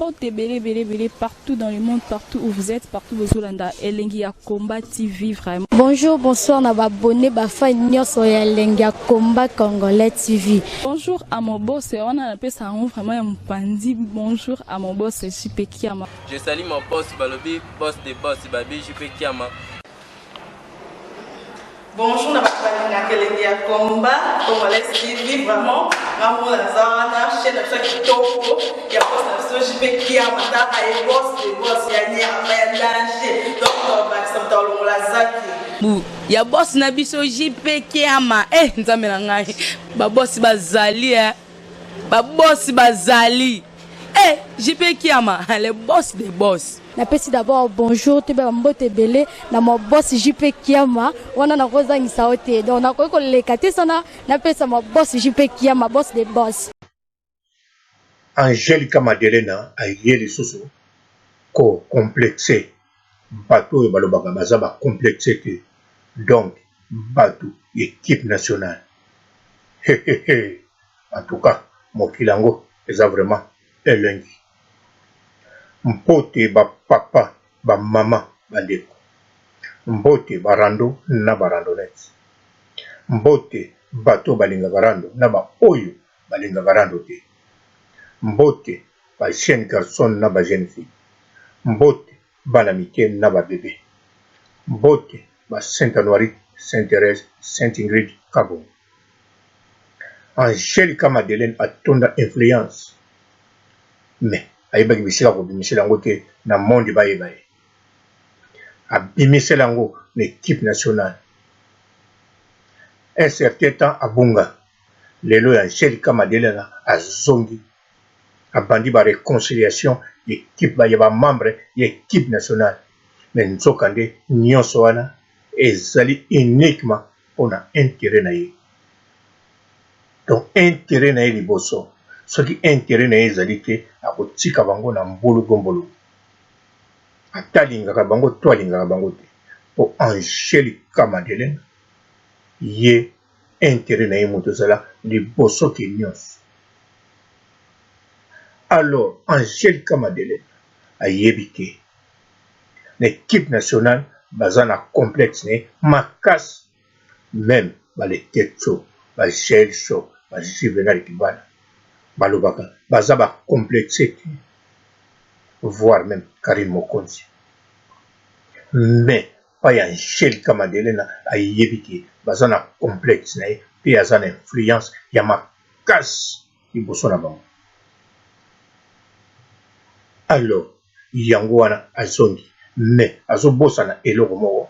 Mbote belé partout dans le monde, partout où vous êtes, partout où vous êtes, Elengia Combat TV vraiment. Bonjour, bonsoir, na abonné bafa nyonso ya Elengia Combat Congolais TV. Bonjour à mon boss, on a appelé ça vraiment un pandi. Bonjour à mon boss, JP Kiama. Je salue mon boss Balobi, boss des boss Babi JP Kiama. Bonjour, na Elengia Combat Congolais TV vraiment. Ramo la zana, chaîne de chaque topo, il y a pas de JP Kiama, et boss des boss, il y a un danger. Donc on va s'entendre la zaki. Ya boss na biso JP Kiama nzambe na ngai ba boss bazali ba boss bazali JP Kiama le boss des boss. Napesi d'abord bonjour te ba mbote belé na mo boss JP Kiama wana na kozangisa ote donc na ko leka te sana napesa mo boss JP Kiama boss des boss. Angelica Madelena a yeli susu ko complexé bateau et balobaka baza ba complexé te. Donc, Batou, équipe nationale. En tout cas, mon kilango, c'est vraiment un lundi. Mpote ba papa, ba maman, ba deko. Mbote ba rando, na ba randonnette. Mbote bateau balinga barando, na ba oyo balinga barando te. Mbote ba jeune garçon, na ba jeune fille. Mbote ba l'amitié, na ba bébé. Mbote Sainte-Honorée, Sainte-Thérèse, Sainte-Ingrid, Kabon. Angelica Madeleine a tonda influence. Mais, aïba qui ko bimiselango te na monde baye. A bimiselango l'équipe nationale. Un certain temps à Bunga, lelo Angelica Madeleine a zongi. A bandi ba réconciliation l'équipe ba yaba membre l'équipe nationale. Mais nzokande nyonso wana ezali uniquement pour un intérêt naïe. Donc intérêt naïe liboso. Ce qui intérêt naïe ezali ke akotika bango na mbulu gombolo. Atalinga bango toalinga bango te. Pour Angelica Madeleine ye intérêt naïe motozala liboso ke nyonso. Alors Angelica Madeleine a yebike l'équipe nationale bazana complexe ne makas même les tetso ba shelso ba juvenal kibana balobaka bazaba complexe voire même Karim Mokonzi mais pas ya Angelica Madeleine a yebiki bazana complexe ne pe azana influence ya makas liboso na bango. Alors yango wana azongi mais azobosa na eloko moko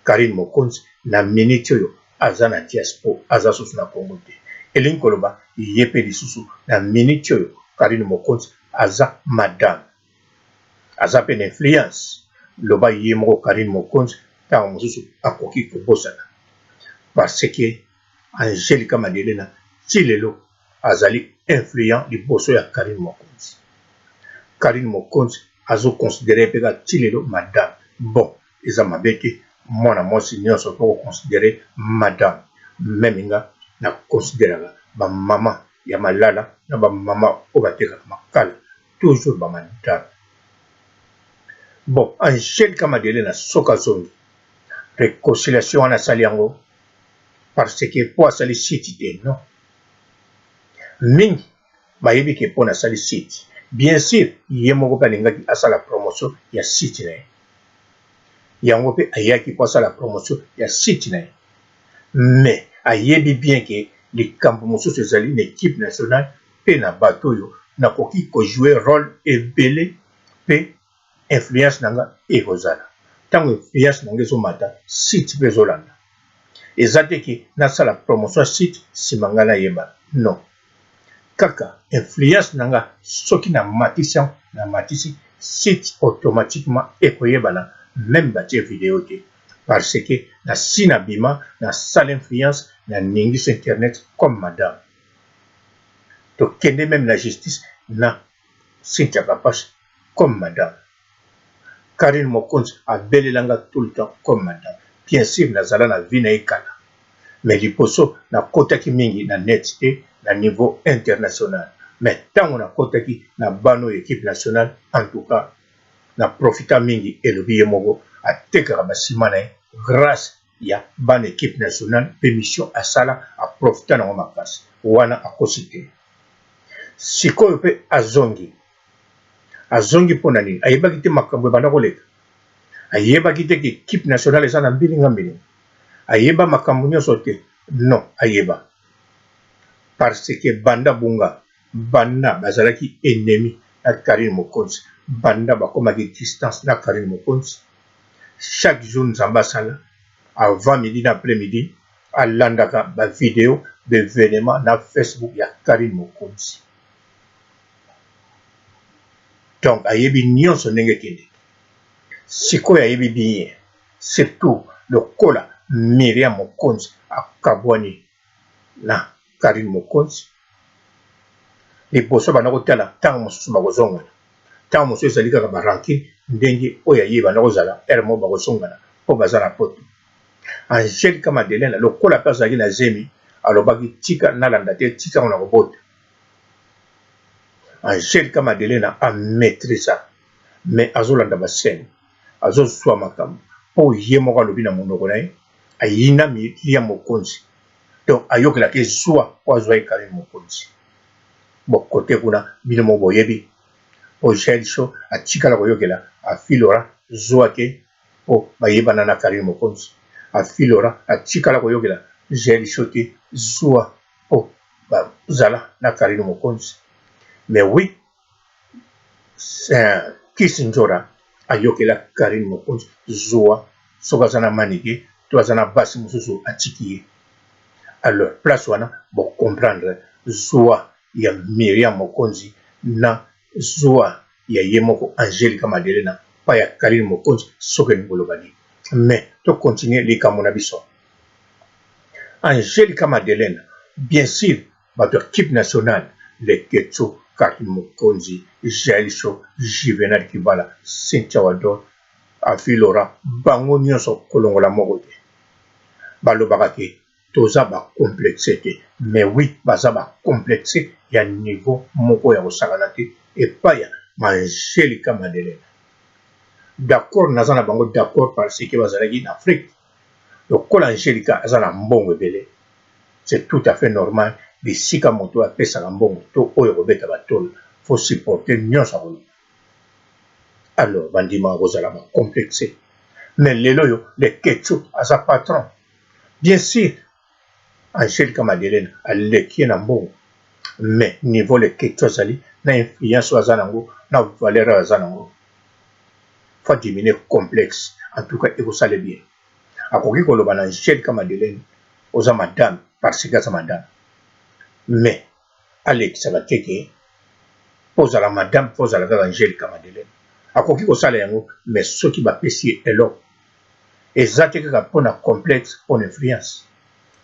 Karim Mokonzi na minute oyo aza na diaspora aza susu na Congo te elingi koloba yepe lisusu na minute oyo Karim Mokonzi aza madame aza pe na influence loba ye moko Karim Mokonzi ntango mosusu akoki kobosana parce que Angelica Madeleine ti lelo azali influent liboso ya Karim Mokonzi. Karim Mokonzi azo considéré peka tilelo madame. Bon, ils ont mabeki moi si nyonso to considéré madame. Même nga na considéré ba maman ya malala na ba maman obateka makala toujours ba madame. Bon, Angelica Madeleine na soka zongi. Réconciliation na saliango parce que pour sali cité non. Mingi ba yebi ke pour na sali cité. Bien sûr, il y a beaucoup de à la promotion, il y a site. Il y a beaucoup de la promotion, il y a site. Mais, il y a bien que les campements sociaux, l'équipe nationale, et na bateau, na koki ko jouer rôle et belé, pe influence nanga et rozala. Tant influence nanga so mata, site bezolanda. Et ça dit que na la promotion site, si mangana yeba. Non. Kaka influence nanga soki na matisi site automatiquement ekoyebana même batie vidéo te parce que na sina bima na sale influence na ningis internet comme madame to kende même la justice na site page comme madame Karim Mokonzi a belelanga tout le temps comme madame bien sûr na zala na vie na ekala mais liposo na kota ki mingi na net te na niveau international mais ntango nakotaki na bano équipe nationale en tout cas na profita mingi elobi ye moko atekaka basima na ye grâce ya bana équipe nationale mpe mission asala aprofita nango makasi wana akosi te sikoyo mpe azongi mpo na nini ayebaki te makambo ebanda koleka ayebaki te ke équipe nationale eza na mbilinga ayeba makambo nyonso te non ayeba parce que banda bunga banda bazalaki ennemi na Karine Mokonzi banda bakomaki distance na Karine Mokonzi chaque jour nzambe asala avant midi na après-midi alandaka bavideo d'événement na Facebook ya Karine Mokonzi donc ayebi nyonso ndenge kende sikoyo ayebi bien surtout lokola Miriam Mokonzi akabwani na Karine Mokonzi liboso bana kotala ntango mosusu bakozongana ntango mosusu ezali kaka baranki ndenge oyo ayeba na kozala ere mo bakosongana mpo baza na poto Angelique Madeleine lokola mpe azalaki na zemi alobaki tika nalanda te tika ngo na kobota Angelique Madeleine amaîtrisa mais azolanda basene azozwa makambo mpo ye moko alobi na monoko na ye ayina Miriam Mokonzi donc ayokelaki ezwa po azwa ye Karine Mokonzi bokote kuna bino mo boyebi o Gelso atikala koyokela afilora zwa ke po bayebana na Karine Mokonzi afilora atikala koyokela Gelso te zwa po bazala na Karine Mokonzi mais oui Kisinjora ayokela Karine Mokonzi zwa soka zana manike to zana basi mususu atiki alors place wana bo comprendre zwa ya Miriam Mokonzi na zwa ya yemoko Angelique Madeleine pa ya Karine Mokonzi soke ngolobani mais to continuer likambo na biso Angelique Madeleine bien sûr bato équipe nationale les Ketso Karine Mokonzi Gelso Juvenal Kibala Cynthia Wador afilora bango nyonso kolongola moko te balobaka ke toza ba complexe te mais oui baza ba complexe ya niveau moko ya kosakana te epai ya Angelique Madeleine d'accord naza na bango d'accord parce que bazalaki na Afrique lokola Angelique aza na mbongo ebele c'est tout à fait normal bisika moto apesaka mbongo to oyo kobeta batolo faut supporter nyonso akolo alors bandima kozala ba complexe mais lelo yo le Ketso aza patron bien sûr Angelique Madeleine aleki na mbongo mais niveau le Ketso azali na influence aza nango na valeur aza nango faut diminuer complexe en tout cas ekosala bien akoki koloba na Angelique Madeleine oza madame parce que aza madame mais alekisaka teke pozala madame pozala kaka Angelique Madeleine akoki kosala yango mais soki bapesi eloko eza te kaka mpona complexe mpona influence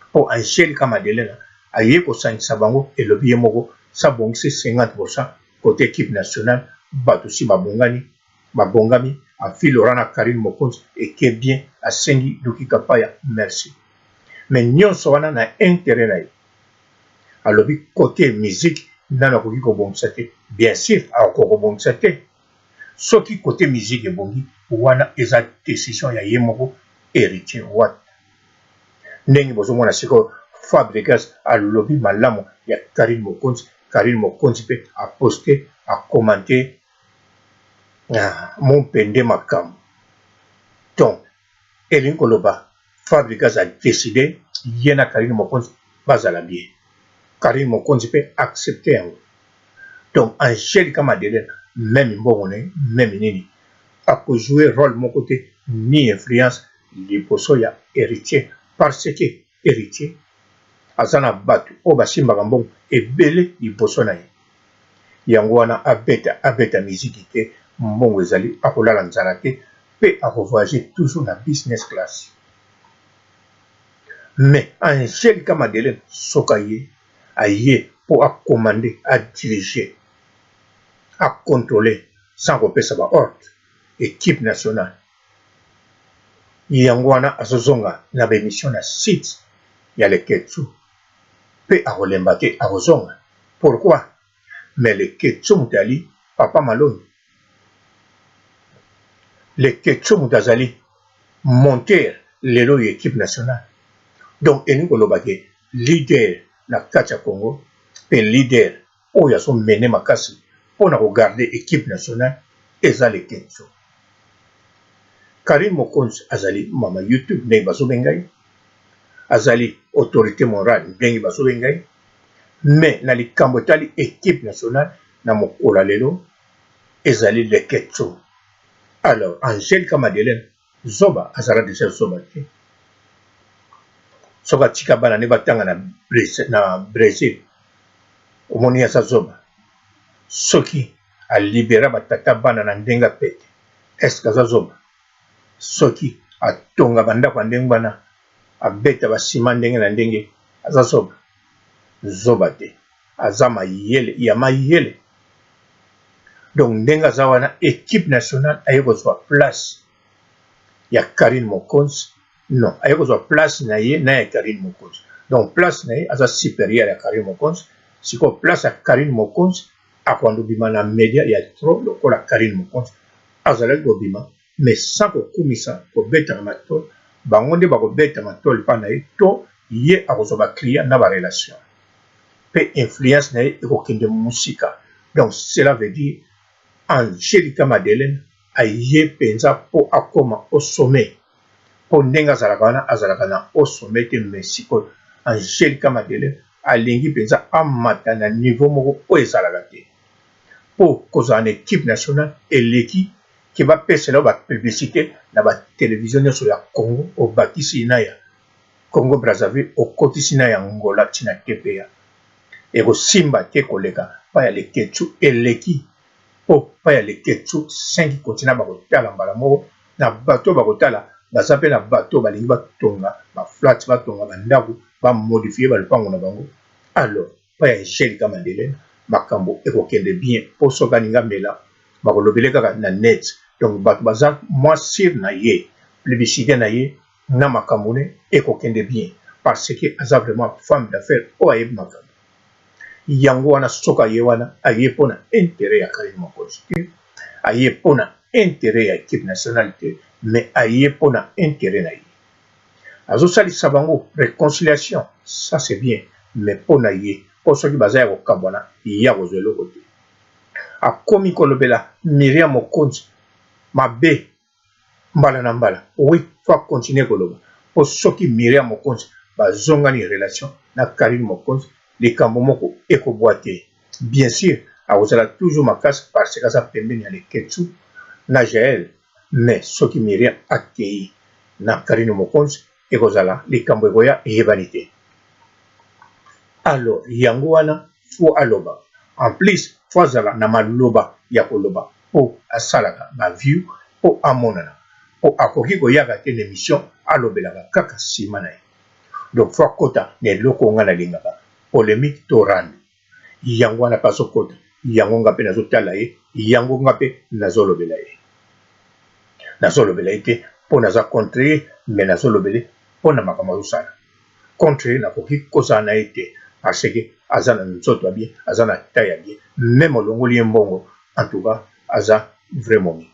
mpo Angelique Madeleine aye kosangisa bango elobi ye moko sabongisi 50% côté équipe nationale bato si babongami afilora na Karine Mokonzi eke bien asengi Luki Kapaya merci mais nyonso wana na intérêt na ye alobi côté musique nana akoki kobongisa te bien sûr akoki kobongisa te soki côté musique ebongi wana eza décision ya ye moko héritier wat ndenge bozomona sikoyo Fabregas alobi malamu ya Karine Mokonzi mpe aposte akomante mompende makambo donc elingi koloba Fabregas a décidé ye na Karine Mokonzi bazala bien Karine Mokonzi mpe accepte yango donc Angelique Madeleine même mbongo ne même nini akojouer rôle moko te ni influence liboso ya héritier parce que héritier aza na bato oyo basimbaka mbongo ebele liboso na ye yango wana abeta miziki te mbongo ezali akolala nzala te mpe akovoyage toujours na business class mais Angelique Madeleine soka ye aye mpo akomande adirige akontrole sans kopesa baordre équipe nationale yango wana azozonga na bémission na site ya le Ketso mpe akolemba te akozonga pourquoi mais le ketchum tali papa malone le ketchum tazali monter lelo équipe nationale donc eni kolobake leader na kati ya Congo pe leader oyo azo mene makasi mpona kogarde équipe nationale eza le ketchum. Karim Mokonzi azali mama YouTube ndenge bazobengai azali autorité morale ndenge bazobengai mais na likambo etali équipe nationale na mokola lelo ezali le ketchum. Alors Angelique Madeleine zoba azala déjà zoba te soka tika bana ne batanga na Brésil omoni asa zoba soki alibera batata bana na ndenga pete est-ce que aza zoba soki atonga bandako ya ndenge bana abeta basima ndenge na ndenge aza zoba zoba te aza mayele ya mayele. Donc ndenge aza wana équipe nationale aye kozwa place ya Karim Mokonzi non aye kozwa place na ye na ya Karim Mokonzi donc place na ye aza supérieur ya Karim Mokonzi siko place ya Karim Mokonzi akwanda obima na média ya trop lokola Karim Mokonzi azalaki kobima mais sans kokumisa kobetaka matole bango nde bakobeta matole mpa na ye to ye akozwa baclient na barelation mpe influence na ye ekokende musika. Donc cela veut dire Angelique Madeleine aye penza po akoma au sommet po ndenge azalaka wana azalaka na au sommet te mais sikoyo Angelique Madeleine alingi penza amata na niveau moko oyo ezalaka te po kozala na équipe nationale eleki ke bapesela bapublicité na batelevizio nyonso ya Congo obakisi na ya Congo Brazzaville okotisi na ya Angola ntina tepeya ekosimba te koleka pa ya leketchu eleki po pa ya leketchu 5 continent bakotala mbala moko na bato bakotala baza mpe na bato balingi batonga baflat batonga bandako bamodifie balupango na bango. Alors pa ya Angelique Madeleine makambo ekokende bien po soki aninga mela bakolobele kaka na net donc bato baza mwa sir na ye publicité na ye na makambo ne ekokende bien parce que aza vraiment femme d'affaires oyo ayebi makambo yango wana soka ye wana aye mpona intérêt ya Karim Mokonzi te aye mpona intérêt ya équipe nationale te mais aye mpona intérêt na ye azosalisa bango réconciliation ça c'est bien mais mpona ye po soki baza ya kokabwana ya kozwa eloko te akomi kolobela Miriam Mokonzi mabe mbala na mbala oui faut continuer koloba po soki Miriam Mokonzi bazongani relation na Karim Mokonzi likambo moko ekobwate bien sûr akozala toujours makasi parce que aza pembeni ya leketsu na Jael mais soki Miriam akei na Karim Mokonzi ekozala likambo ekoya eyebani te. Alors yango wana fo aloba en plus fo azala na maloba ya koloba po asalaka baview po amonana po akoki koyaka te na émission alobelaka kaka nsima na ye donc fo akota na eloko nga nalingaka polémique torane yango wana paso kota yango nga mpe nazotala ye yango nga mpe nazolobela ye te mpo naza contre ye mais nazolobele mpo na makambo azosala contre ye nakoki kozala na ye te parce que aza na nzoto ya bien aza na ta ya bien même olongoli ye mbongo en tout cas aza vrai momi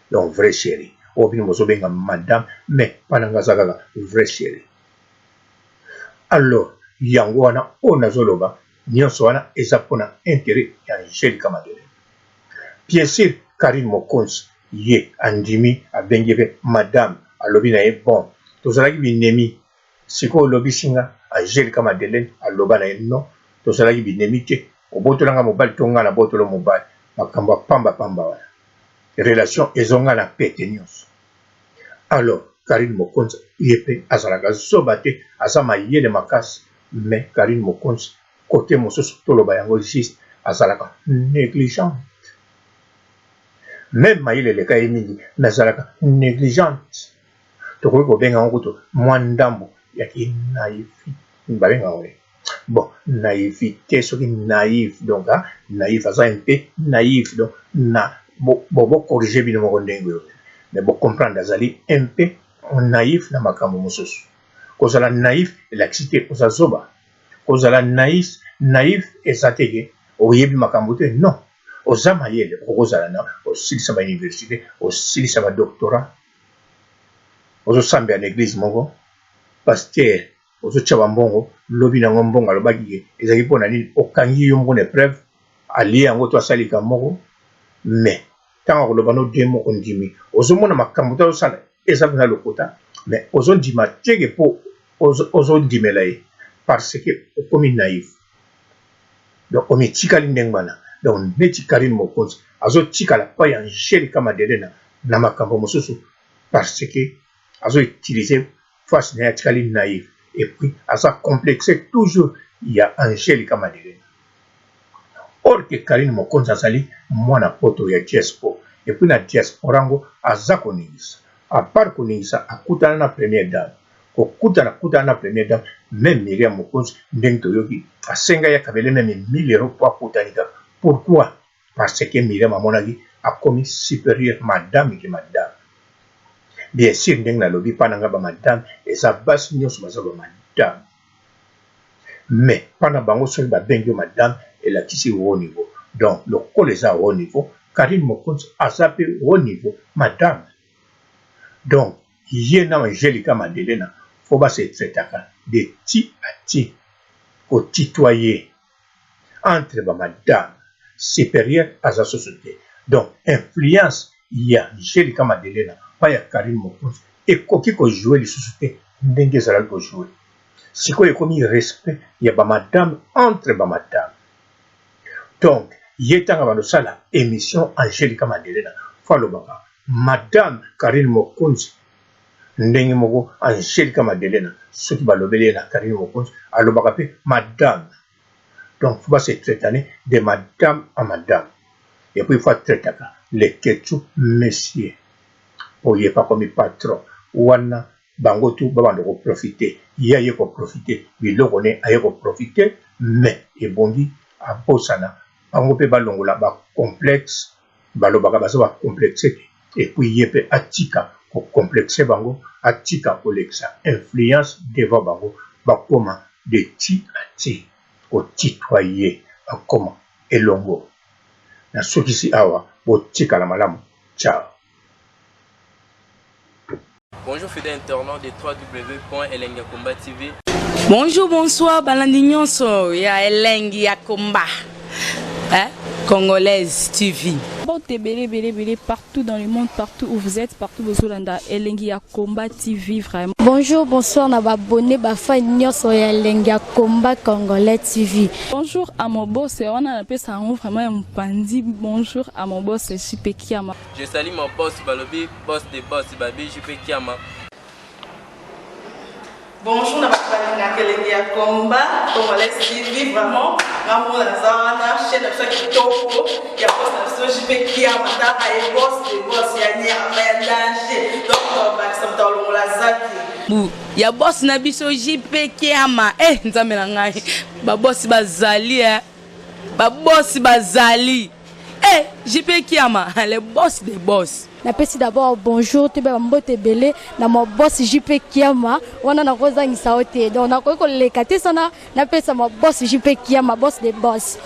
donc vrai chéri oyo bino bozobenga madame mais pananga aza kaka vrai chéri. Alors yango wana oyo nazoloba nyonso wana eza mpona intérêt ya Angelique Madeleine. Bien sûr Karim Mokonzi ye andimi abengi mpe madame alobi na ye bon tozalaki binemi sikoyo olobisi nga Angelique Madeleine aloba na ye non tozalaki binemi te obotolanga mobali to nga na botolo mobali makambo ya pamba wana relation ezonga na pete nyonso. Alors Karim Mokonzi ye mpe azalaka zoba te aza mayele makasi mais Karim Mokonzi côté mosusu toloba yango juste azalaka négligente même mayele eleka ye mingi mais azalaka négligente tokoki kobenga yango kutu mwa ndambo ya kinaïfi babenga yango bon naïveté soki naïve donc naïve aza mpe naïve donc na bokorige bino moko ndenge oyo mais bocomprendre azali mpe naïf na makambo mosusu kozala naïf elakisi te oza zoba kozala naïf eza teke oyebi makambo te non oza mayele okozala na osilisa bauniversité osilisa badoctorat ozosambela na église moko paster ozotya bambongo lobi nango mbongo alobaki ke ezalaki mpo na nini okangi yo moko na épreuve alie yango to asalika moko mais ntango akoloba no de moko ndimi ozomona makambo te ozosala eza mpena lokota mais ozondima teke mpo ozondimela ye parce que okomi naïf donc omitikali ndenge wana donc neti Karine Mokonzi azotikala pa ya Angelique Madelena na makambo mosusu parce que azoutiliser face na atikali naïf et puis aza complexé toujours ya Angelique Madelena or que Karine Mokonzi azali mwana poto ya diaspora et puis na diaspora ngo aza koningisa à part koningisa akutana na première dame kokutana na première dame même Myriam Mokonzi ndenge toyoki asenga ya kabele même 1000 € pour akutanika. Pourquoi? Parce que Myriam amonaki akomi supérieur madame que madame. Bien sûr ndenge na lobi pananga ba madame eza basi nyonso baza ba madame. Mais pana bango soki babengi madame elakisi haut niveau. Donc le col eza haut niveau, Karine Mokonzi aza pe haut niveau madame. Donc ye na Angelique Madelena faut pas se traiter de ti à ti au tutoyer entre ba madame supérieure à sa société. Donc influence ya Angelique Madelena pas ya Karine Mokonzi et koki ko jouer les sociétés ndenge zala ko jouer. Siko ekomi respect ya ba madame entre ba madame. Donc yetanga ba sala émission Angelique Madelena falo baba madame Karine Mokonzi ndenge moko Angelique Madelena soki balobeli na Karine Mokonzi alobaka pe madame. Donc faut pas se traiter de madame à madame et puis il faut traiter les ketchou monsieur oye pas comme patron wana bango tout babando ko profiter yaye ko profiter biloko ne aye ko profiter mais et bondi a bosana bango pe balongola ba complexe balobaka baso ba complexé et puis yepe atika ko complexé bango atika ko lexa influence devant bango bakoma de ti à ti au tutoyer akoma elongo na soki si awa botika la malamu. Ciao. Bonjour fidèles internautes de www.elengiakomba TV. Bonjour, bonsoir, balandi nyonso ya Elengi ya Komba. Congolaise TV. Bon, t'es belé partout dans le monde, partout où vous êtes, partout où vous êtes, Elengi ya Komba TV, vraiment. Bonjour, bonsoir, na abonné ba fan nyonso ya Elengi ya Komba Congolais TV. Bonjour à mon boss, on a appelé ça vraiment un pandi. Bonjour à mon boss, JP Kiama. Je salue mon boss Balobi, boss des boss Babi JP Kiama. Bonjour, na Elengi ya Komba Congolais TV, vraiment. Ngamu na zana chaîne ça kitoko ya boss na JP Kiama ta ay boss des boss ya ni ya danger. Donc ba samta longola zaki. Ya boss na biso JP Kiama nzambe na ngai ba boss bazali ba boss bazali JP Kiama le boss des boss. Napesi d'abord bonjour te ba mbote belé na mo boss JP Kiama wana na kozangisa ote donc na ko lekate sana napesa mo boss JP Kiama boss des boss.